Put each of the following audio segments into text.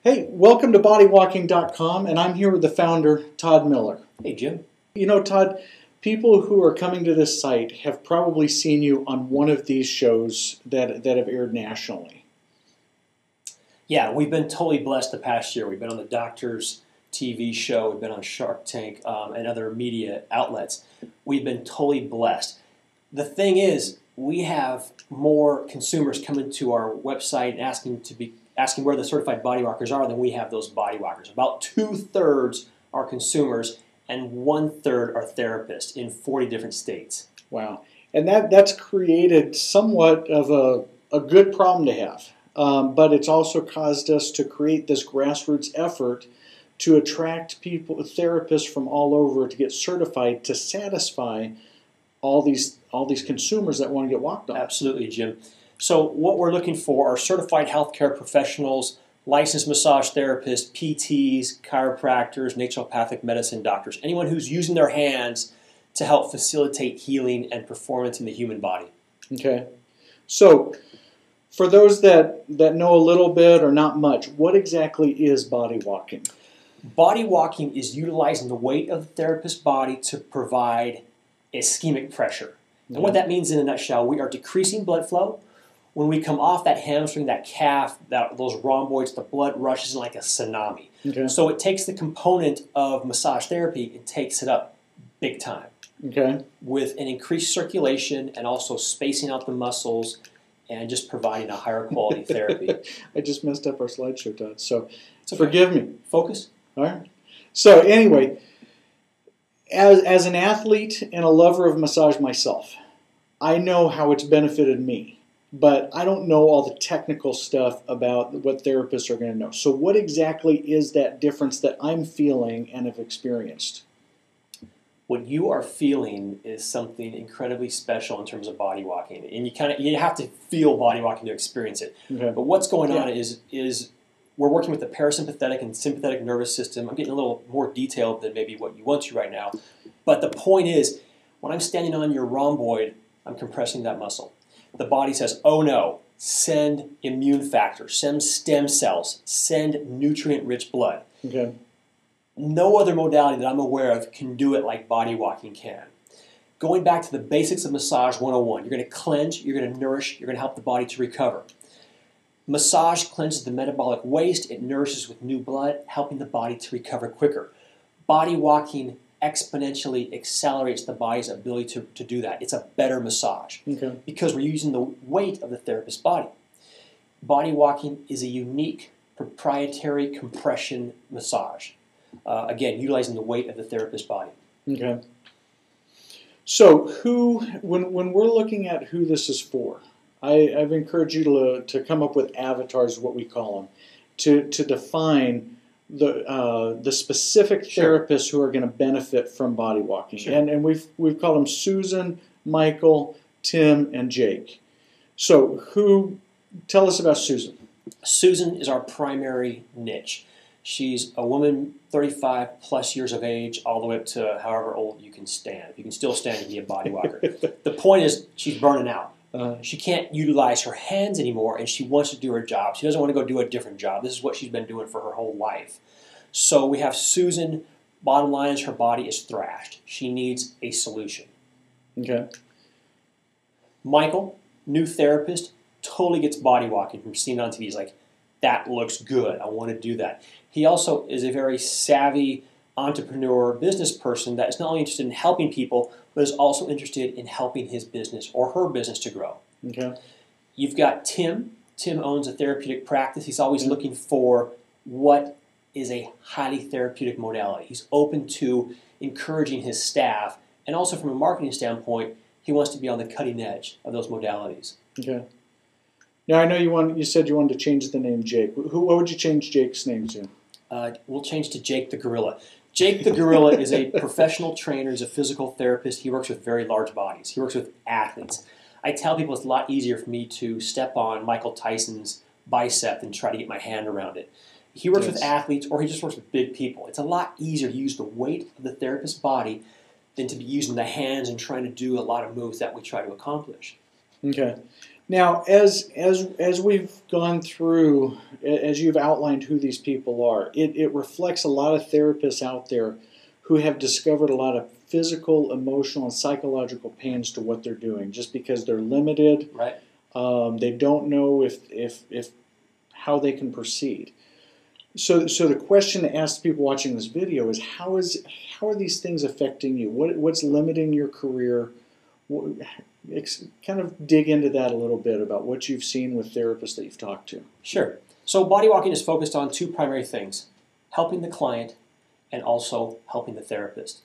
Hey, welcome to BodyWalking.com, and I'm here with the founder, Tod Miller. Hey, Jim. You know, Tod, people who are coming to this site have probably seen you on one of these shows that have aired nationally. Yeah, we've been totally blessed the past year. We've been on the Doctor's TV show, we've been on Shark Tank, and other media outlets. We've been totally blessed. The thing is, we have more consumers coming to our website and asking where the certified body walkers are than we have those body walkers. About 2/3 are consumers and 1/3 are therapists in 40 different states. Wow. And that's created somewhat of a good problem to have. But it's also caused us to create this grassroots effort to attract people, therapists from all over to get certified to satisfy all these consumers that want to get walked on. Absolutely, Jim. So what we're looking for are certified healthcare professionals, licensed massage therapists, PTs, chiropractors, naturopathic medicine doctors, anyone who's using their hands to help facilitate healing and performance in the human body. Okay. So for those that know a little bit or not much, what exactly is body walking? Body walking is utilizing the weight of the therapist's body to provide ischemic pressure. And what that means in a nutshell, we are decreasing blood flow. When we come off that hamstring, that calf, those rhomboids, the blood rushes in like a tsunami. Okay. So it takes the component of massage therapy and takes it up big time. Okay. With an increased circulation and also spacing out the muscles and just providing a higher quality therapy. I just messed up our slideshow, Todd, so forgive me. Focus. All right. So anyway, as an athlete and a lover of massage myself, I know how it's benefited me. But I don't know all the technical stuff about what therapists are going to know. So what exactly is that difference that I'm feeling and have experienced? What you are feeling is something incredibly special in terms of body walking. And you have to feel body walking to experience it. Okay. But what's going on is we're working with the parasympathetic and sympathetic nervous system. I'm getting a little more detailed than maybe what you want to right now. But the point is, when I'm standing on your rhomboid, I'm compressing that muscle. The body says, oh no, send immune factors, send stem cells, send nutrient-rich blood. Okay. No other modality that I'm aware of can do it like body walking can. Going back to the basics of Massage 101, you're going to cleanse, you're going to nourish, you're going to help the body to recover. Massage cleanses the metabolic waste, it nourishes with new blood, helping the body to recover quicker. Body walking exponentially accelerates the body's ability to do that. It's a better massage because we're using the weight of the therapist's body. Body walking is a unique proprietary compression massage. Again, utilizing the weight of the therapist's body. Okay. So when we're looking at who this is for, I've encouraged you to come up with avatars, what we call them, to define the specific therapists who are going to benefit from body walking. Sure. And we've called them Susan, Michael, Tim, and Jake. So tell us about Susan. Susan is our primary niche. She's a woman 35 plus years of age, all the way up to however old you can stand. If you can still stand, you can be a body walker. The point is, she's burning out. She can't utilize her hands anymore, and she wants to do her job. She doesn't want to go do a different job. This is what she's been doing for her whole life. So we have Susan. Bottom line is her body is thrashed. She needs a solution. Okay. Michael, new therapist, totally gets body walking from seeing it on TV. He's like, that looks good. I want to do that. He also is a very savvy entrepreneur, business person that is not only interested in helping people, but is also interested in helping his business or her business to grow. Okay. You've got Tim. Tim owns a therapeutic practice. He's always looking for what is a highly therapeutic modality. He's open to encouraging his staff, and also from a marketing standpoint, he wants to be on the cutting edge of those modalities. Okay. Now I know you said you wanted to change the name Jake. What would you change Jake's name to? We'll change to Jake the Gorilla. Jake the Gorilla is a professional trainer. He's a physical therapist. He works with very large bodies. He works with athletes. I tell people it's a lot easier for me to step on Michael Tyson's bicep than try to get my hand around it. He works with athletes, or he just works with big people. It's a lot easier to use the weight of the therapist's body than to be using the hands and trying to do a lot of moves that we try to accomplish. Okay. Now, as we've gone through, as you've outlined who these people are, it reflects a lot of therapists out there who have discovered a lot of physical, emotional, and psychological pains to what they're doing, just because they're limited. Right. They don't know if how they can proceed. So the question to ask people watching this video is how are these things affecting you? What's limiting your career? Kind of dig into that a little bit about what you've seen with therapists that you've talked to. Sure. So BodyWalking is focused on two primary things: helping the client and also helping the therapist.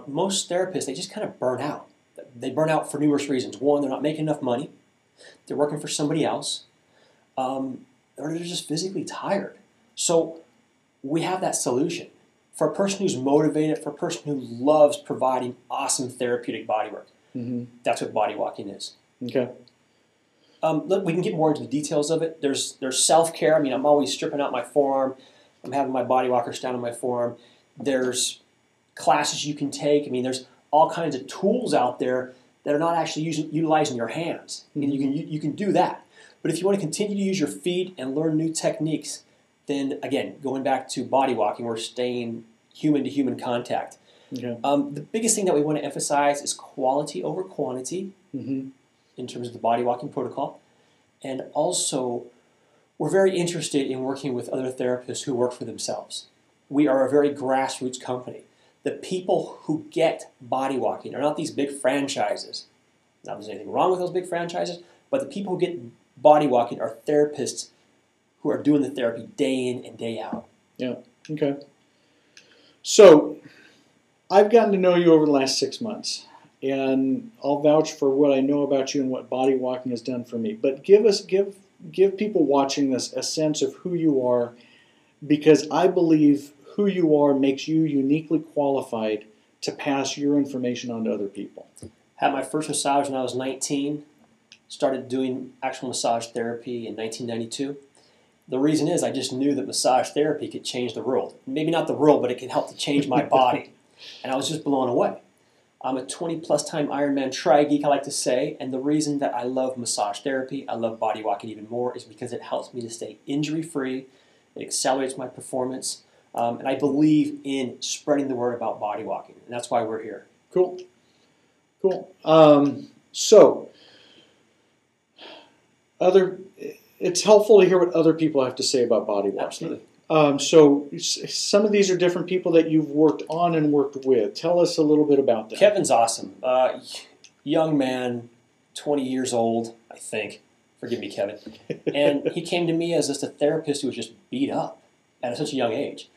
Most therapists, they just kind of burn out. They burn out for numerous reasons. One, they're not making enough money. They're working for somebody else. Or they're just physically tired. So we have that solution. For a person who's motivated, for a person who loves providing awesome therapeutic bodywork, that's what BodyWalking is. Okay. Look, we can get more into the details of it. There's self-care. I mean, I'm always stripping out my forearm. I'm having my body walkers down on my forearm. There's classes you can take. I mean, there's all kinds of tools out there that are not actually utilizing your hands. And you can do that. But if you want to continue to use your feet and learn new techniques, then again, going back to body walking, we're staying human-to-human contact. Okay. The biggest thing that we want to emphasize is quality over quantity in terms of the body walking protocol. And also, we're very interested in working with other therapists who work for themselves. We are a very grassroots company. The people who get body walking are not these big franchises. Not that there's anything wrong with those big franchises, but the people who get body walking are therapists who are doing the therapy day in and day out. Yeah. Okay. So, I've gotten to know you over the last 6 months, and I'll vouch for what I know about you and what body walking has done for me. But give people watching this a sense of who you are, because I believe who you are makes you uniquely qualified to pass your information on to other people. Had my first massage when I was 19. Started doing actual massage therapy in 1992. The reason is I just knew that massage therapy could change the world. Maybe not the world, but it could help to change my body. And I was just blown away. I'm a 20-plus time Ironman tri-geek, I like to say, and the reason that I love massage therapy, I love body walking even more, is because it helps me to stay injury-free, it accelerates my performance, and I believe in spreading the word about body walking, and that's why we're here. Cool. Cool. It's helpful to hear what other people have to say about body walking. Absolutely. So some of these are different people that you've worked on and worked with. Tell us a little bit about that. Kevin's awesome. Young man, 20 years old, I think. Forgive me, Kevin. And he came to me as just a therapist who was just beat up at such a young age.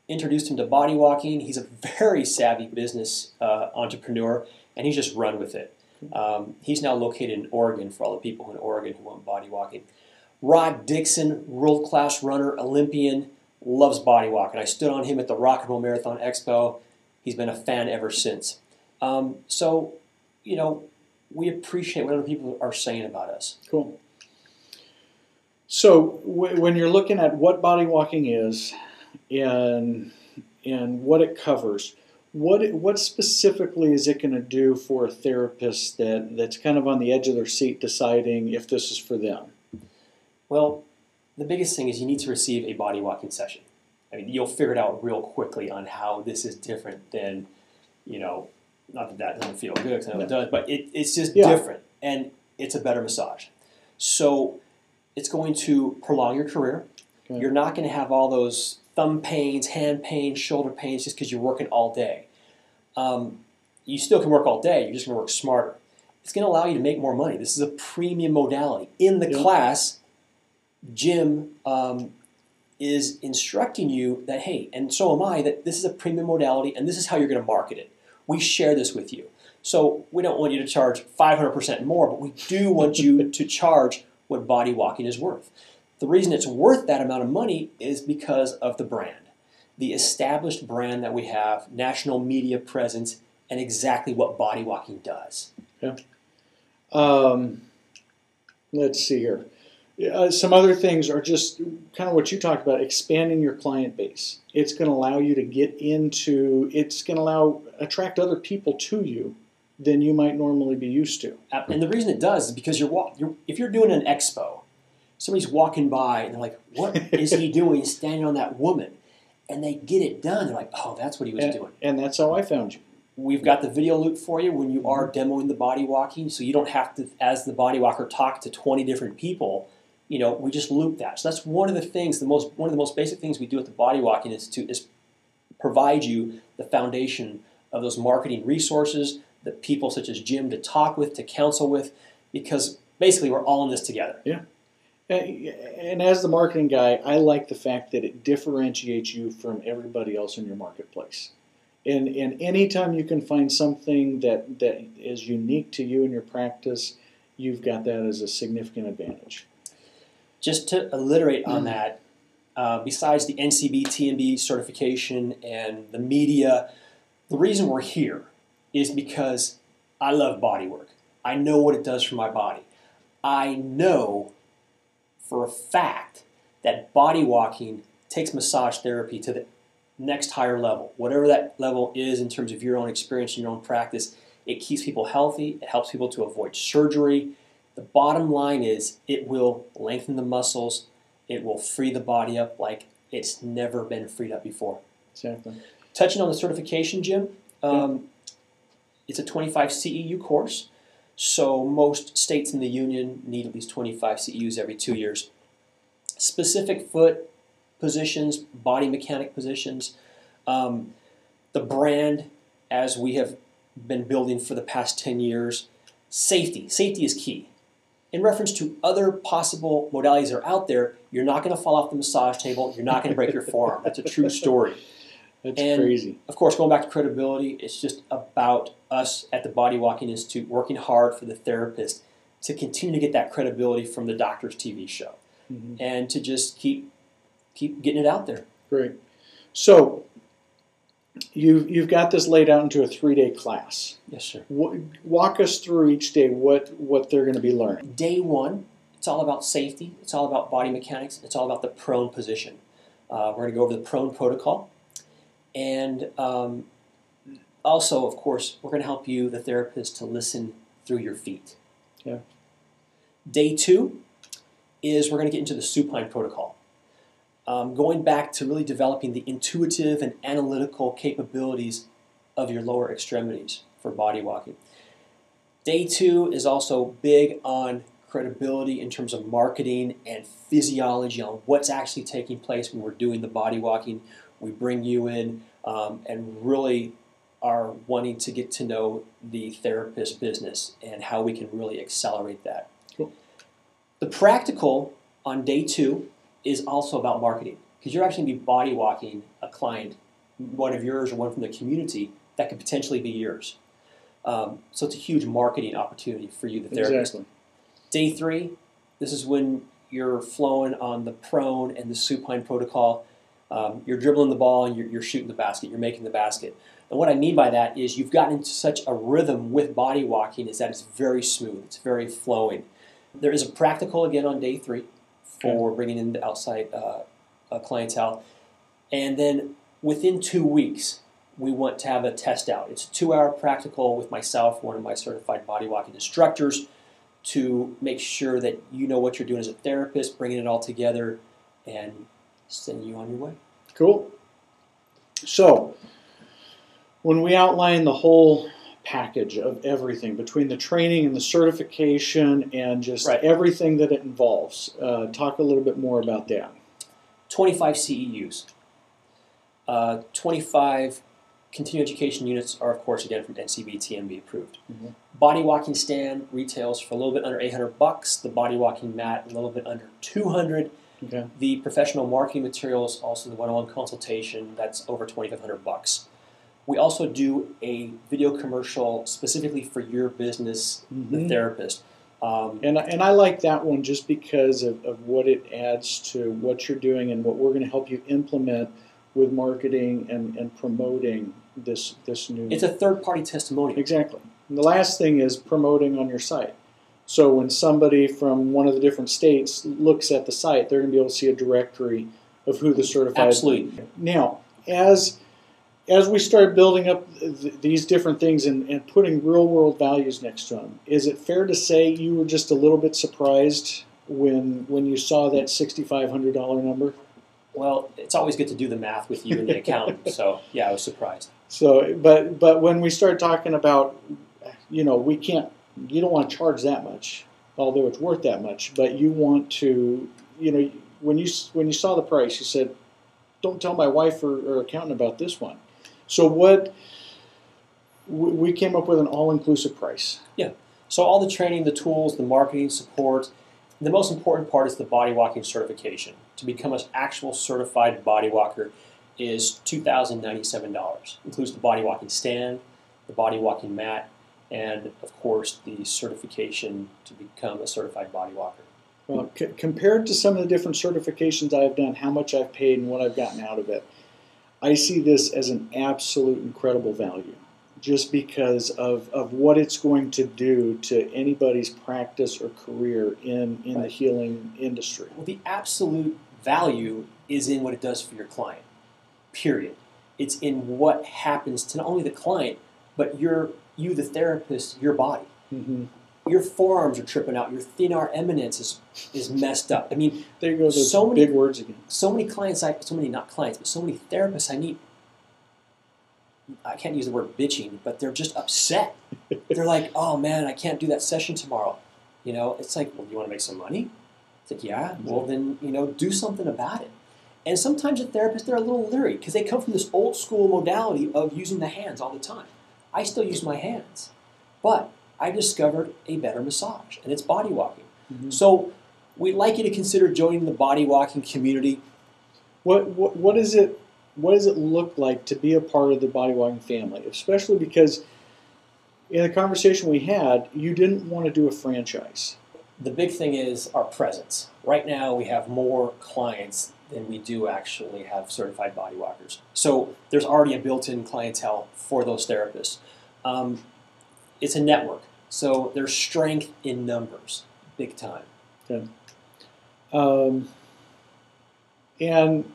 Introduced him to body walking. He's a very savvy business entrepreneur, and he's just run with it. He's now located in Oregon, for all the people in Oregon who want body walking. Rod Dixon, world-class runner, Olympian, loves body walking. I stood on him at the Rock and Roll Marathon Expo. He's been a fan ever since. So, we appreciate what other people are saying about us. Cool. So, when you're looking at what body walking is and what it covers, what specifically is it going to do for a therapist that's kind of on the edge of their seat deciding if this is for them? Well, the biggest thing is you need to receive a body walking session. I mean, you'll figure it out real quickly on how this is different than, not that doesn't feel good, because I know it does, but it's just different, and it's a better massage. So it's going to prolong your career. Okay. You're not going to have all those thumb pains, hand pains, shoulder pains just because you're working all day. You still can work all day. You're just going to work smarter. It's going to allow you to make more money. This is a premium modality. In the class, Jim is instructing you that, hey, and so am I, that this is a premium modality and this is how you're going to market it. We share this with you. So we don't want you to charge 500% more, but we do want you to charge what body walking is worth. The reason it's worth that amount of money is because of the brand. The established brand that we have, national media presence, and exactly what body walking does. Yeah. Let's see here. Some other things are just kind of what you talked about, expanding your client base. It's going to allow you to get into, it's going to attract other people to you than you might normally be used to. And the reason it does is because if you're doing an expo, somebody's walking by and they're like, what is he doing standing on that woman? And they get it done. They're like, oh, that's what he was doing. And that's how I found you. We've got the video loop for you when you are demoing the body walking, so you don't have to, as the body walker, talk to 20 different people. You know, we just loop that. So that's one of the things, one of the most basic things we do at the BodyWalking Institute is provide you the foundation of those marketing resources, the people such as Jim to talk with, to counsel with, because basically we're all in this together. Yeah. And as the marketing guy, I like the fact that it differentiates you from everybody else in your marketplace. And anytime you can find something that is unique to you in your practice, you've got that as a significant advantage. Just to alliterate on that, besides the NCB, TMB certification and the media, the reason we're here is because I love body work. I know what it does for my body. I know for a fact that body walking takes massage therapy to the next higher level. Whatever that level is in terms of your own experience and your own practice, it keeps people healthy. It helps people to avoid surgery. The bottom line is it will lengthen the muscles. It will free the body up like it's never been freed up before. Exactly. Touching on the certification, Jim, it's a 25 CEU course. So most states in the union need at least 25 CEUs every 2 years. Specific foot positions, body mechanic positions, the brand, as we have been building for the past 10 years, safety. Safety is key. In reference to other possible modalities that are out there, you're not going to fall off the massage table. You're not going to break your forearm. That's a true story. That's crazy. Of course, going back to credibility, it's just about us at the BodyWalking Institute working hard for the therapist to continue to get that credibility from the doctor's TV show, and to just keep getting it out there. Great. So you've got this laid out into a 3-day class. Yes, sir. Walk us through each day what they're going to be learning. Day one, it's all about safety. It's all about body mechanics. It's all about the prone position. We're going to go over the prone protocol. And also, of course, we're going to help you, the therapist, to listen through your feet. Yeah. Day two is we're going to get into the supine protocol. Going back to really developing the intuitive and analytical capabilities of your lower extremities for body walking. Day two is also big on credibility in terms of marketing and physiology on what's actually taking place when we're doing the body walking. We bring you in and really are wanting to get to know the therapist business and how we can really accelerate that. Cool. The practical on day two is also about marketing, because you're actually going to be body walking a client, one of yours or one from the community, that could potentially be yours. So it's a huge marketing opportunity for you, the therapist. Exactly. Day three, this is when you're flowing on the prone and the supine protocol. You're dribbling the ball and you're shooting the basket. You're making the basket. And what I mean by that is you've gotten into such a rhythm with body walking is that it's very smooth. It's very flowing. There is a practical again on day three for bringing in the outside clientele. And then within 2 weeks, we want to have a test out. It's a 2-hour practical with myself, one of my certified body walking instructors, to make sure that you know what you're doing as a therapist, bringing it all together, and send you on your way. Cool. So, when we outline the whole package of everything, between the training and the certification and just everything that it involves, talk a little bit more about that. 25 CEUs. 25 continuing education units are, of course, again, from NCB, TMB approved. Body walking stand retails for a little bit under $800. The body walking mat a little bit under $200. Okay. The professional marketing materials, also the one-on-one consultation, that's over $2,500. We also do a video commercial specifically for your business, the therapist. And I like that one just because of what it adds to what you're doing and what we're going to help you implement with marketing and promoting this new... It's a third-party testimonial. Exactly. And the last thing is promoting on your site. So when somebody from one of the different states looks at the site, they're going to be able to see a directory of who the certified... Absolutely. Now, as as we started building up these different things and putting real world values next to them, is it fair to say you were just a little bit surprised when you saw that $6,500 number? Well, it's always good to do the math with you and the accountant. So yeah, I was surprised. So, but when we start talking about, you don't want to charge that much, although it's worth that much, but you want to, when you saw the price, you said, don't tell my wife or accountant about this one. So we came up with an all-inclusive price. Yeah. So all the training, the tools, the marketing support, the most important part is the body walking certification. To become an actual certified body walker is $2,097. Includes the body walking stand, the body walking mat, and of course the certification to become a certified body walker. Well, compared to some of the different certifications I've done, how much I've paid and what I've gotten out of it, I see this as an absolute incredible value, just because of what it's going to do to anybody's practice or career in the healing industry. Well, the absolute value is in what it does for your client, period. It's in what happens to not only the client, but you, the therapist, your body. Mm-hmm. Your forearms are tripping out. Your thenar eminence is messed up. I mean, there you go. Those big words again. So many clients, so many therapists I meet. I can't use the word bitching, but they're just upset. They're like, "Oh man, I can't do that session tomorrow." It's like, "Well, you want to make some money?" It's like, "Yeah." Well, then do something about it. And sometimes the therapists, they're a little leery because they come from this old school modality of using the hands all the time. I still use my hands, but I discovered a better massage, and it's body walking. Mm-hmm. So we'd like you to consider joining the body walking community. What does it look like to be a part of the body walking family? Especially because in the conversation we had, you didn't want to do a franchise. The big thing is our presence. Right now we have more clients than we do actually have certified body walkers. So there's already a built-in clientele for those therapists. It's a network, so there's strength in numbers, big time. Okay. And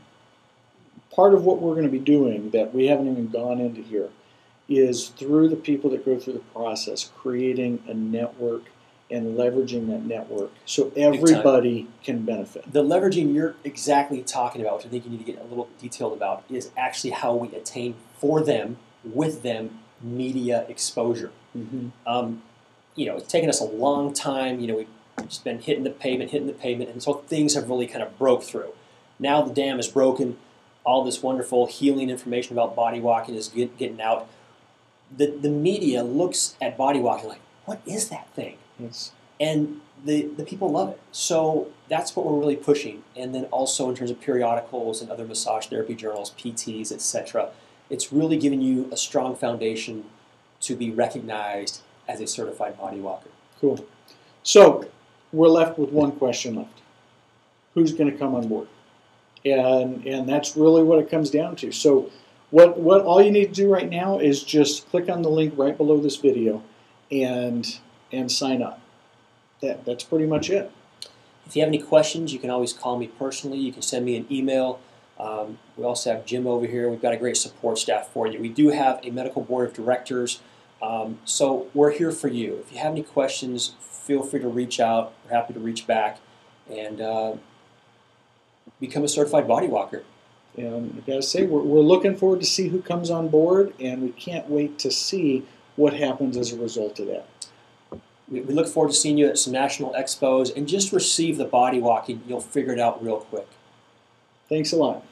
part of what we're going to be doing that we haven't even gone into here is through the people that go through the process, creating a network and leveraging that network so everybody can benefit. The leveraging you're exactly talking about, which I think you need to get a little detailed about, is actually how we attain for them, with them, media exposure. Mm-hmm. It's taken us a long time. We've just been hitting the pavement, and so things have really kind of broke through. Now the dam is broken. All this wonderful healing information about body walking is getting out. The media looks at body walking like, what is that thing? Yes. And the people love it. So that's what we're really pushing. And then also in terms of periodicals and other massage therapy journals, PTs, etc., it's really giving you a strong foundation to be recognized as a certified body walker. Cool. So we're left with one question left. Who's going to come on board? And that's really what it comes down to. So what all you need to do right now is just click on the link right below this video and sign up. That's pretty much it. If you have any questions, you can always call me personally. You can send me an email. We also have Jim over here. We've got a great support staff for you. We do have a medical board of directors. So we're here for you. If you have any questions, feel free to reach out. We're happy to reach back and become a certified body walker. And I gotta say, we're looking forward to see who comes on board, and we can't wait to see what happens as a result of that. We look forward to seeing you at some national expos, and just receive the body walking. You'll figure it out real quick. Thanks a lot.